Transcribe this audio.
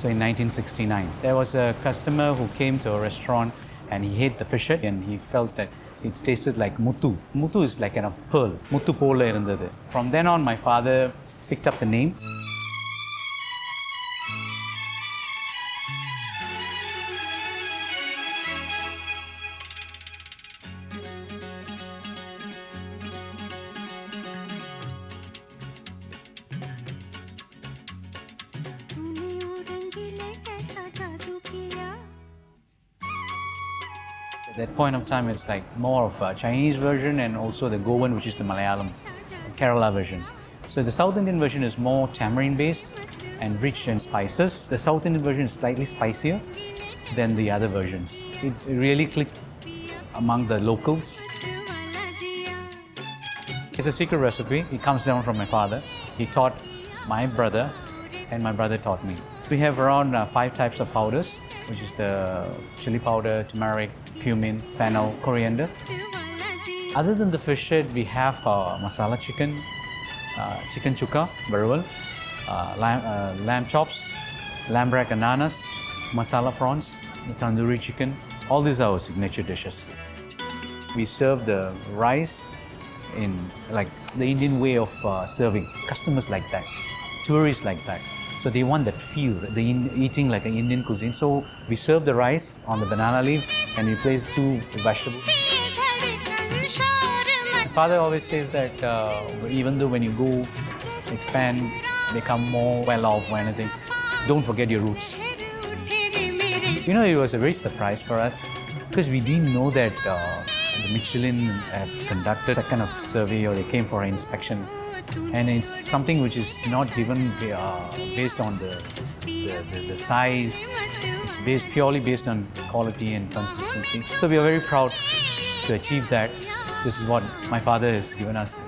So in 1969, there was a customer who came to a restaurant and he ate the fish head and he felt that it tasted like muthu. Muthu is like a pearl. Muthu pola irundhathu. From then on, my father picked up the name. At that point of time, it's like more of a Chinese version and also the Goan, which is the Malayalam, Kerala version. So the South Indian version is more tamarind based and rich in spices. The South Indian version is slightly spicier than the other versions. It really clicked among the locals. It's a secret recipe. It comes down from my father. He taught my brother and my brother taught me. We have around 5 types of powders, which is the chili powder, turmeric, cumin, fennel, coriander. Other than the fish head, we have masala chicken, chicken chukka, barwal, lamb chops, lamb brack ananas, masala prawns, tandoori chicken. All these are our signature dishes. We serve the rice in like the Indian way of serving. Customers like that, tourists like that. So they want that feel, eating like an Indian cuisine. So we serve the rice on the banana leaf and we place 2 vegetables. My father always says that even though when you go expand, become more well off or anything, don't forget your roots. You know, it was a very surprise for us because we didn't know that the Michelin have conducted a kind of survey or they came for an inspection. And it's something which is not given based on the size. It's purely based on quality and consistency. So we are very proud to achieve that. This is what my father has given us.